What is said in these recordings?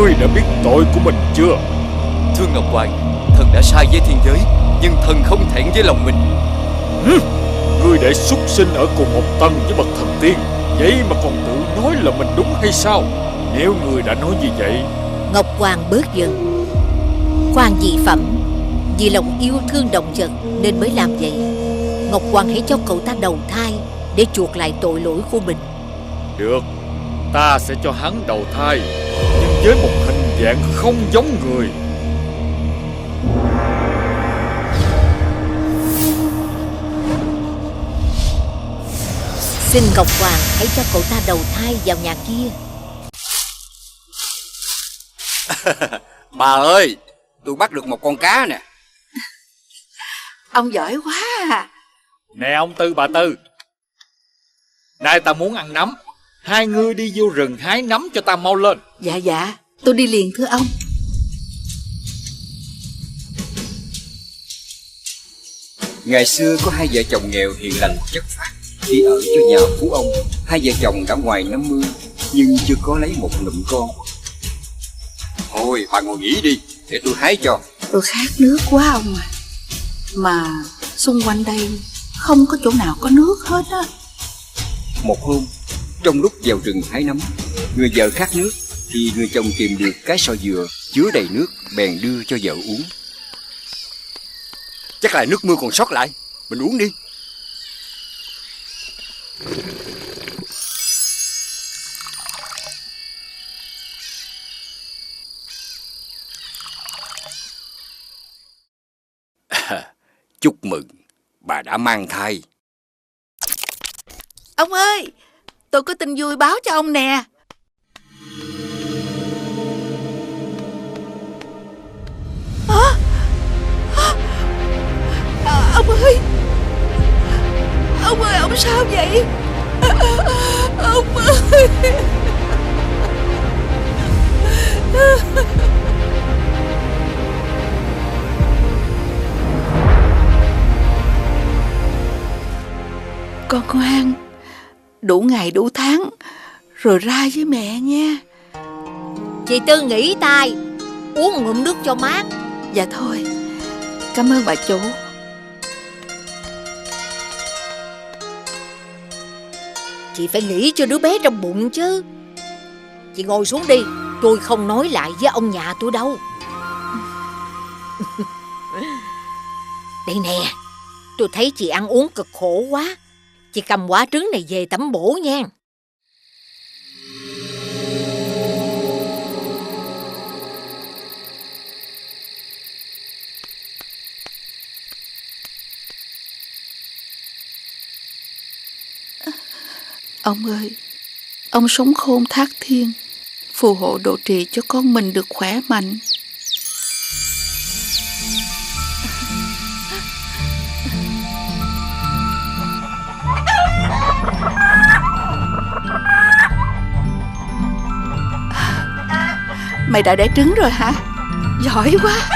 Ngươi đã biết tội của mình chưa? Thưa Ngọc Hoàng, thần đã sai với thiên giới, nhưng thần không thẹn với lòng mình. Ngươi để súc sinh ở cùng một tầng với bậc thần tiên, vậy mà còn tự nói là mình đúng hay sao? Nếu ngươi đã nói như vậy... Ngọc Hoàng bớt giận. Khoan dị phẩm, vì lòng yêu thương động vật nên mới làm vậy. Ngọc Hoàng hãy cho cậu ta đầu thai để chuộc lại tội lỗi của mình. Được, ta sẽ cho hắn đầu thai, nhưng với một hình dạng không giống người. Xin Ngọc Hoàng hãy cho cậu ta đầu thai vào nhà kia. Bà ơi, tôi bắt được một con cá nè. Ông giỏi quá à. Nè ông Tư bà Tư, nay ta muốn ăn nấm. Hai ngươi đi vô rừng hái nấm cho ta mau lên. Dạ dạ, tôi đi liền thưa ông. Ngày xưa có hai vợ chồng nghèo hiền lành chất phác. Khi ở cho nhà phú ông, hai vợ chồng đã ngoài 50 nhưng chưa có lấy một ngụm con. Thôi bà ngồi nghỉ đi, để tôi hái cho. Tôi khát nước quá ông à. Mà xung quanh đây không có chỗ nào có nước hết á. Một hôm, trong lúc vào rừng hái nấm, người vợ khát nước thì người chồng tìm được cái sò dừa chứa đầy nước, bèn đưa cho vợ uống. Chắc là nước mưa còn sót lại, mình uống đi. Chúc mừng, bà đã mang thai. Ông ơi, tôi có tin vui báo cho ông nè. Ông ơi, ông sao vậy? Ông ơi. Con ngoan, đủ ngày đủ tháng rồi ra với mẹ nha. Chị Tư nghỉ tay, uống một ngụm nước cho mát. Dạ thôi, cảm ơn bà chủ. Chị phải nghĩ cho đứa bé trong bụng chứ. Chị ngồi xuống đi, tôi không nói lại với ông nhà tôi đâu. Đây nè, tôi thấy chị ăn uống cực khổ quá. Chị cầm quả trứng này về tẩm bổ nha. Ông ơi, ông sống khôn thác thiên, phù hộ độ trì cho con mình được khỏe mạnh. Mày đã đẻ trứng rồi hả? Giỏi quá.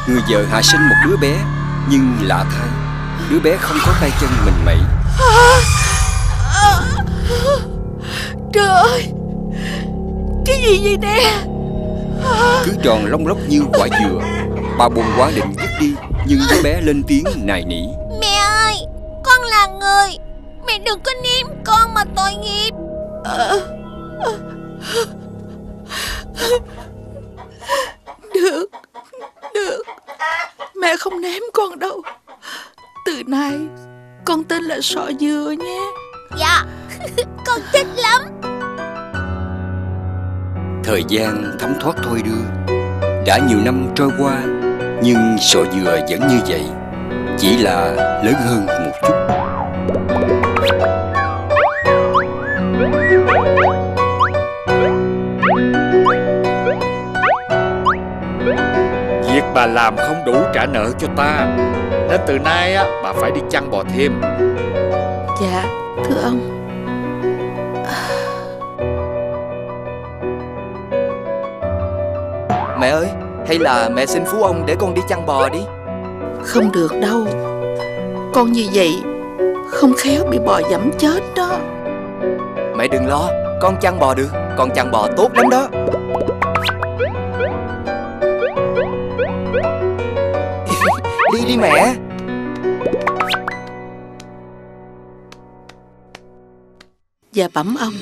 Người vợ hạ sinh một đứa bé, nhưng lạ thay, đứa bé không có tay chân mình mẩy. Trời ơi, cái gì vậy nè? Cứ tròn lông lốc như quả dừa. Bà buồn quá định dứt đi, nhưng đứa bé lên tiếng nài nỉ. Mẹ ơi, con là người, mẹ đừng có ném con mà tội nghiệp. Được, được, mẹ không ném con đâu. Từ nay con tên là Sọ Dừa nha. Dạ, con thích lắm. Thời gian thấm thoát thôi đưa. Đã nhiều năm trôi qua, nhưng sọ dừa vẫn như vậy, chỉ là lớn hơn một chút. Việc bà làm không đủ trả nợ cho ta, nên từ nay bà phải đi chăn bò thêm. Dạ, thưa ông. Mẹ ơi, hay là mẹ xin Phú ông để con đi chăn bò đi. Không được đâu. Con như vậy không khéo bị bò giẫm chết đó. Mẹ đừng lo, con chăn bò được. Con chăn bò tốt lắm đó. Đi đi mẹ. Dạ bẩm ông.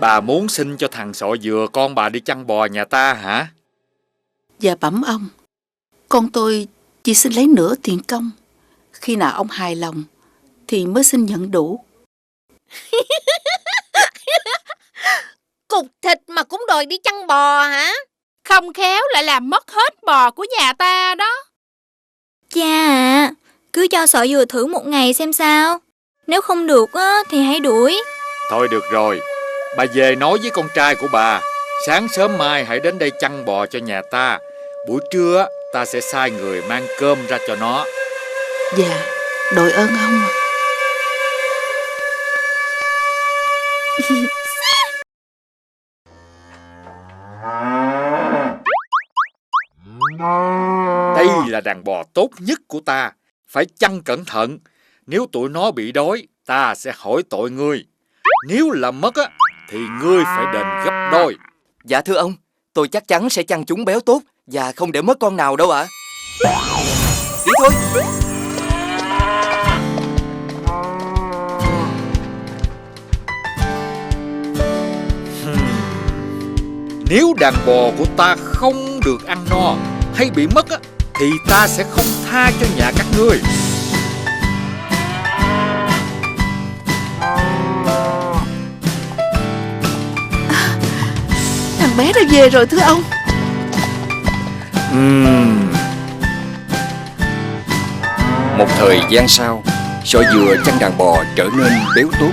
Bà muốn xin cho thằng sọ dừa con bà đi chăn bò nhà ta hả? Dạ bẩm ông. Con tôi chỉ xin lấy nửa tiền công. Khi nào ông hài lòng thì mới xin nhận đủ. Cục thịt mà cũng đòi đi chăn bò hả? Không khéo lại làm mất hết bò của nhà ta đó. Cha à, cứ cho sọ dừa thử một ngày xem sao. Nếu không được á, thì hãy đuổi. Thôi được rồi, bà về nói với con trai của bà, sáng sớm mai hãy đến đây chăn bò cho nhà ta. Buổi trưa ta sẽ sai người mang cơm ra cho nó. Dạ, đội ơn ông. Đây là đàn bò tốt nhất của ta, phải chăn cẩn thận. Nếu tụi nó bị đói, ta sẽ hỏi tội ngươi. Nếu làm mất á, thì ngươi phải đền gấp đôi. Dạ thưa ông, tôi chắc chắn sẽ chăn chúng béo tốt và không để mất con nào đâu ạ. Đi thôi. Nếu đàn bò của ta không được ăn no hay bị mất á, thì ta sẽ không tha cho nhà các ngươi. Thằng bé đã về rồi thưa ông. Một thời gian sau, sọ dừa chăn đàn bò trở nên béo tốt.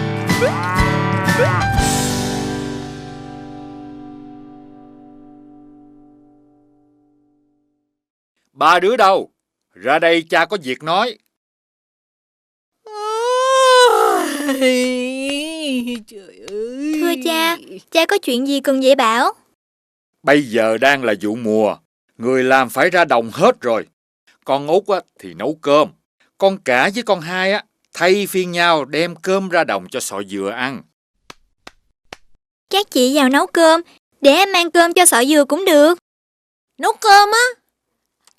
Ba đứa đâu? Ra đây cha có việc nói. Trời ơi. Thưa cha có chuyện gì cần dạy bảo? Bây giờ đang là vụ mùa, người làm phải ra đồng hết rồi. Con Út á, thì nấu cơm, con Cả với con Hai á, thay phiên nhau đem cơm ra đồng cho sọ dừa ăn. Các chị vào nấu cơm, để em mang cơm cho sọ dừa cũng được. Nấu cơm á?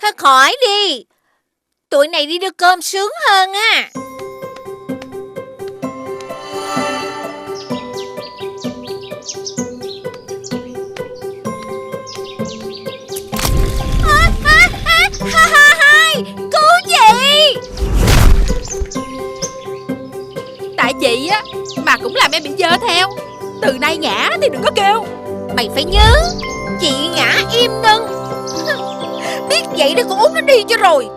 Thôi khỏi đi. Tụi này đi đưa cơm sướng hơn á. Cứu chị! Tại chị á mà cũng làm em bị dơ theo. Từ nay ngã thì đừng có kêu. Mày phải nhớ, chị ngã im đừng. Biết vậy đó con Út nó đi cho rồi.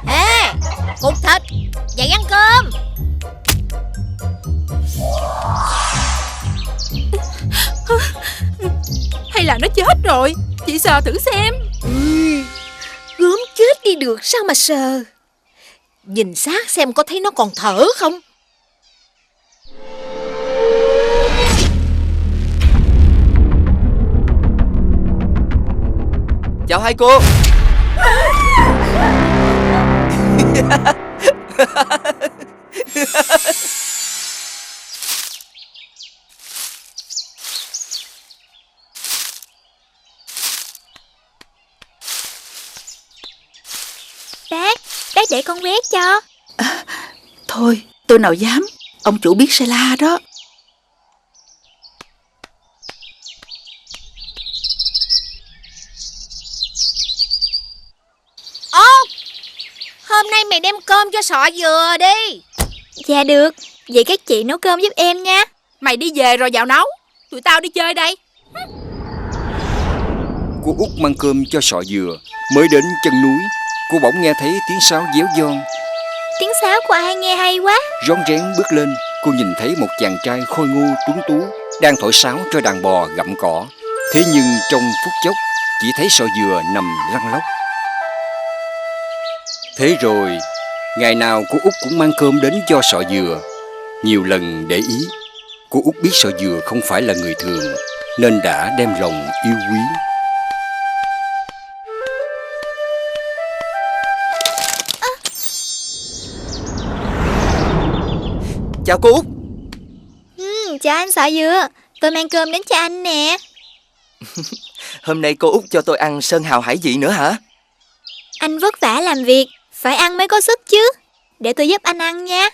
Ê, cục thịt, dậy ăn cơm. Hay là nó chết rồi? Chị sờ thử xem. Gớm chết đi được sao mà sờ. Nhìn xác xem có thấy nó còn thở không. Chào hai cô. Bác để con quét cho. Thôi, tôi nào dám. Ông chủ biết sẽ la đó. Út, hôm nay mày đem cơm cho sọ dừa đi. Dạ được, vậy các chị nấu cơm giúp em nha. Mày đi về rồi vào nấu. Tụi tao đi chơi đây. Cô Út mang cơm cho sọ dừa. Mới đến chân núi, cô bỗng nghe thấy tiếng sáo réo giòn. Tiếng sáo của ai nghe hay quá. Rón rén bước lên, cô nhìn thấy một chàng trai khôi ngô tuấn tú đang thổi sáo cho đàn bò gặm cỏ. Thế nhưng trong phút chốc, chỉ thấy sọ dừa nằm lăn lóc. Thế rồi, Ngày nào cô Út cũng mang cơm đến cho sọ dừa. Nhiều lần để ý, cô Út biết sọ dừa không phải là người thường, nên đã đem lòng yêu quý. Chào cô Út. Chào anh sọ dừa, tôi mang cơm đến cho anh nè. Hôm nay cô Út cho tôi ăn sơn hào hải vị nữa hả? Anh vất vả làm việc, phải ăn mới có sức chứ. Để tôi giúp anh ăn nha.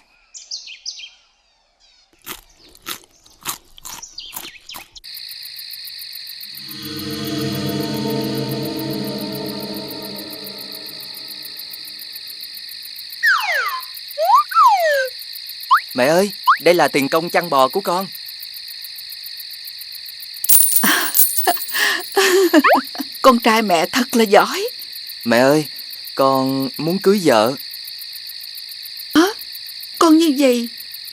Mẹ ơi, đây là tiền công chăn bò của con. Con trai mẹ thật là giỏi. Mẹ ơi, con muốn cưới vợ. Con như vậy,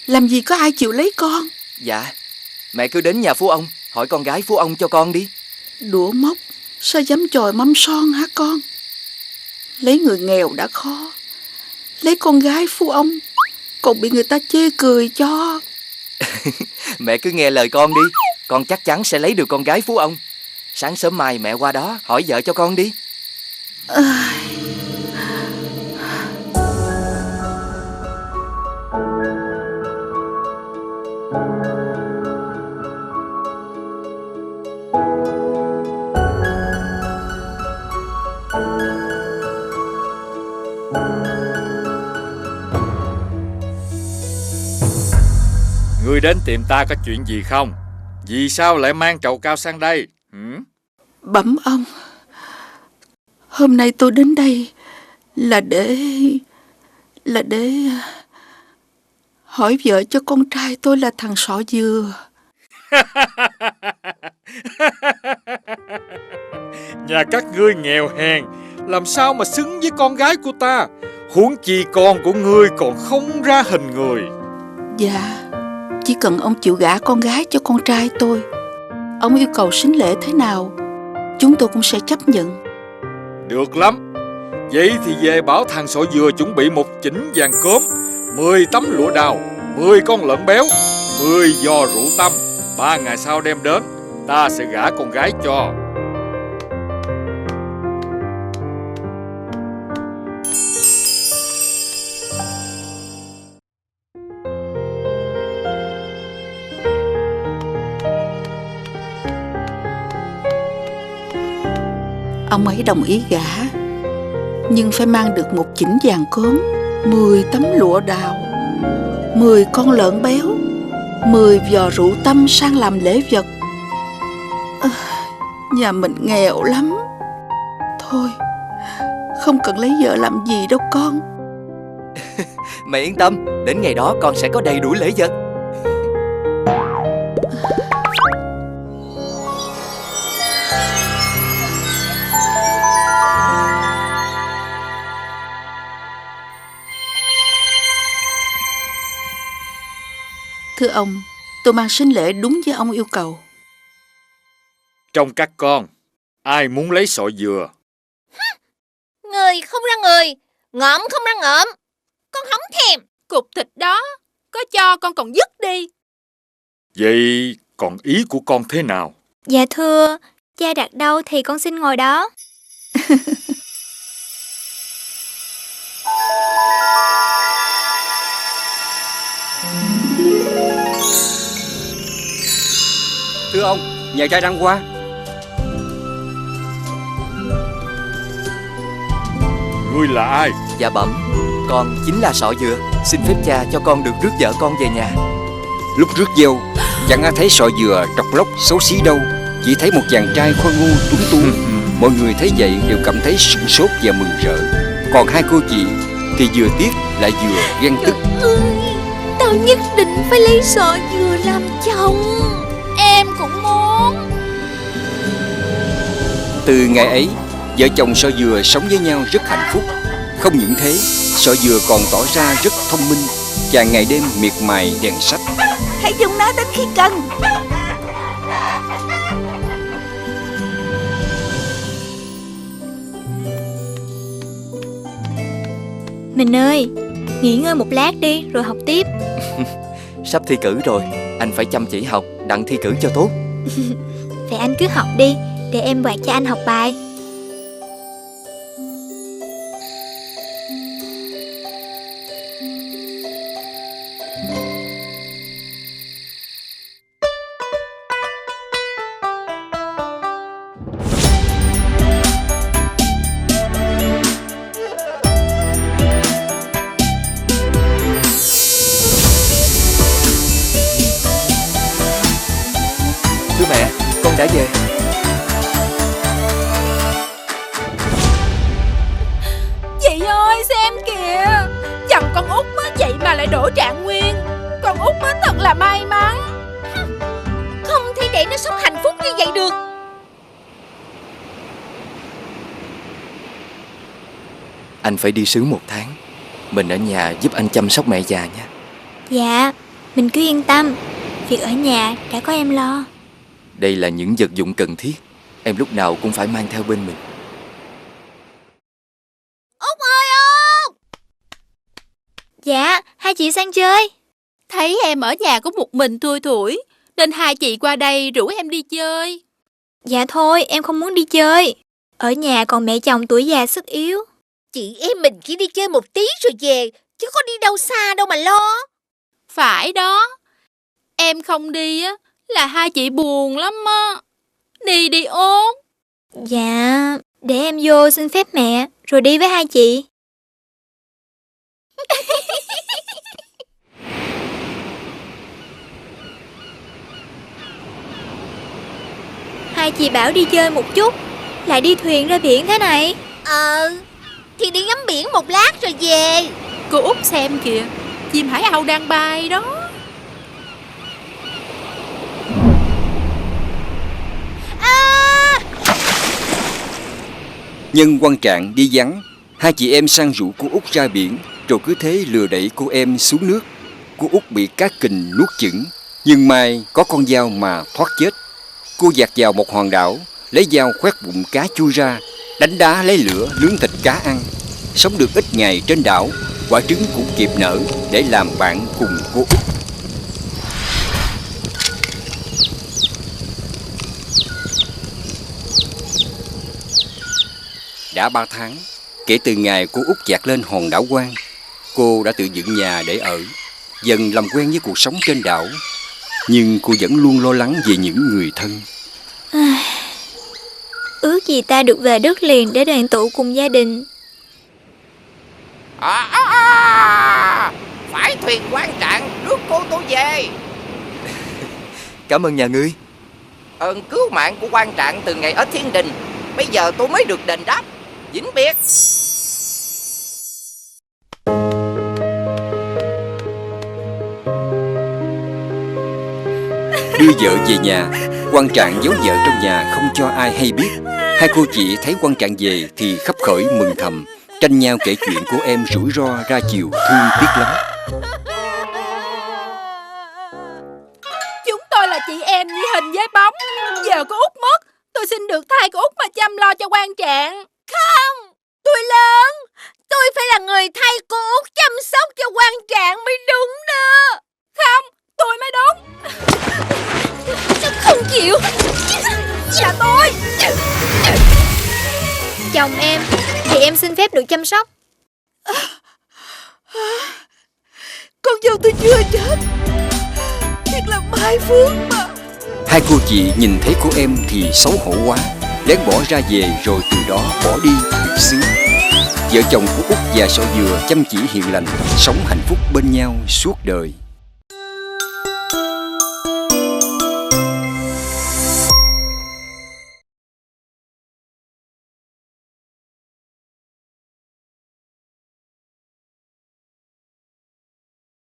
làm gì có ai chịu lấy con. Dạ, mẹ cứ đến nhà phú ông, hỏi con gái phú ông cho con đi. Đũa móc, sao dám chồi mâm son hả con? Lấy người nghèo đã khó, lấy con gái phú ông còn bị người ta chê cười cho. Mẹ cứ nghe lời con đi, con chắc chắn sẽ lấy được con gái phú ông. Sáng sớm mai mẹ qua đó hỏi vợ cho con đi. Ngươi đến tìm ta có chuyện gì không? Vì sao lại mang trầu cao sang đây? Bẩm ông, hôm nay tôi đến đây là để hỏi vợ cho con trai tôi là thằng Sọ Dừa. Nhà các ngươi nghèo hèn, làm sao mà xứng với con gái của ta? Huống chi con của ngươi còn không ra hình người. Dạ, chỉ cần ông chịu gả con gái cho con trai tôi, ông yêu cầu sính lễ thế nào chúng tôi cũng sẽ chấp nhận. Được lắm. Vậy thì về bảo thằng Sọ Dừa chuẩn bị một chỉnh vàng cốm, 10 tấm lụa đào, 10 con lợn béo, 10 giò rượu tâm. 3 ngày sau đem đến, ta sẽ gả con gái cho. Ông ấy đồng ý gả, nhưng phải mang được một chỉnh vàng cốm, 10 tấm lụa đào, 10 con lợn béo, 10 giò rượu tâm sang làm lễ vật. Nhà mình nghèo lắm. Thôi, không cần lấy vợ làm gì đâu con. Mẹ yên tâm, đến ngày đó con sẽ có đầy đủ lễ vật. Thưa ông, tôi mang sính lễ đúng với ông yêu cầu. Trong các con, ai muốn lấy Sọ Dừa? Người không ra người, ngợm không ra ngợm. Con không thèm. Cục thịt đó, có cho con còn dứt đi. Vậy còn ý của con thế nào? Dạ thưa, cha đặt đâu thì con xin ngồi đó. Thưa ông, nhà trai đang qua. Ngươi là ai? Dạ bẩm, con chính là Sọ Dừa. Xin phép cha cho con được rước vợ con về nhà. Lúc rước dâu, chẳng ai thấy Sọ Dừa trọc lóc xấu xí đâu, chỉ thấy một chàng trai khôi ngô tuấn tú. Mọi người thấy vậy đều cảm thấy sửng sốt và mừng rỡ. Còn hai cô chị thì vừa tiếc lại vừa ghen tức. Tao nhất định phải lấy Sọ Dừa làm chồng. Em cũng muốn. Từ ngày ấy, vợ chồng Sọ Dừa sống với nhau rất hạnh phúc. Không những thế, Sọ Dừa còn tỏ ra rất thông minh, chàng ngày đêm miệt mài đèn sách. Hãy dùng nó đến khi cần. Mình ơi, nghỉ ngơi một lát đi rồi học tiếp. Sắp thi cử rồi, anh phải chăm chỉ học, đặng thi cử cho tốt. Vậy anh cứ học đi, để em quạt cho anh học bài. Thưa mẹ, con đã về. Chị ơi xem kìa, chồng con út á, vậy mà lại đổ trạng nguyên. Con út á, thật là may mắn. Không thể để nó sống hạnh phúc như vậy được. Anh phải đi xứ 1 tháng. Mình ở nhà giúp anh chăm sóc mẹ già nha. Dạ, mình cứ yên tâm, việc ở nhà đã có em lo. Đây là những vật dụng cần thiết, em lúc nào cũng phải mang theo bên mình. Út ơi Út! Dạ, hai chị sang chơi. Thấy em ở nhà có một mình thui thủi, nên hai chị qua đây rủ em đi chơi. Dạ thôi, em không muốn đi chơi. Ở nhà còn mẹ chồng tuổi già sức yếu. Chị em mình chỉ đi chơi một tí rồi về, chứ có đi đâu xa đâu mà lo. Phải đó, em không đi á là hai chị buồn lắm á. Đi đi Út. Dạ, để em vô xin phép mẹ, rồi đi với hai chị. Hai chị bảo đi chơi một chút, lại đi thuyền ra biển thế này. Thì đi ngắm biển một lát rồi về. Cô Út xem kìa, chim hải âu đang bay đó. Nhân Quan Trạng đi vắng, hai chị em sang rủ cô Út ra biển, rồi cứ thế lừa đẩy cô em xuống nước. Cô Út bị cá kình nuốt chửng, nhưng may có con dao mà thoát chết. Cô dạt vào một hòn đảo, lấy dao khoét bụng cá chui ra, đánh đá lấy lửa nướng thịt cá ăn. Sống được ít ngày trên đảo, quả trứng cũng kịp nở để làm bạn cùng cô Út. Đã 3 tháng, kể từ ngày cô Út dạt lên hòn đảo Quan, cô đã tự dựng nhà để ở, dần làm quen với cuộc sống trên đảo. Nhưng cô vẫn luôn lo lắng về những người thân. Ước gì ta được về đất liền để đoàn tụ cùng gia đình. Phải thuyền Quan Trạng rước cô tôi về. Cảm ơn nhà ngươi. Ơn cứu mạng của Quan Trạng từ ngày ở thiên đình, bây giờ tôi mới được đền đáp. Vĩnh biệt. Đưa vợ về nhà, Quan Trạng giấu vợ trong nhà không cho ai hay biết. Hai cô chị thấy Quan Trạng về thì khấp khởi mừng thầm, tranh nhau kể chuyện cô em rủi ro ra chiều thương tiếc lắm. Chúng tôi là chị em như hình với bóng. Giờ cô Út mất, tôi xin được thay cô Út mà chăm lo cho Quan Trạng. Không, tôi lớn, tôi phải là người thay cô Út chăm sóc cho Quan Trạng mới đúng đó. Không, tôi mới đúng. Sao không chịu? Là tôi. Chồng em, thì em xin phép được chăm sóc. Con dâu tôi chưa chết, thiệt là mai phước mà. Hai cô chị nhìn thấy cô em thì xấu hổ quá, lén bỏ ra về rồi từ đó bỏ đi biệt xứ. Vợ chồng của Út và Sọ Dừa chăm chỉ hiền lành, sống hạnh phúc bên nhau suốt đời.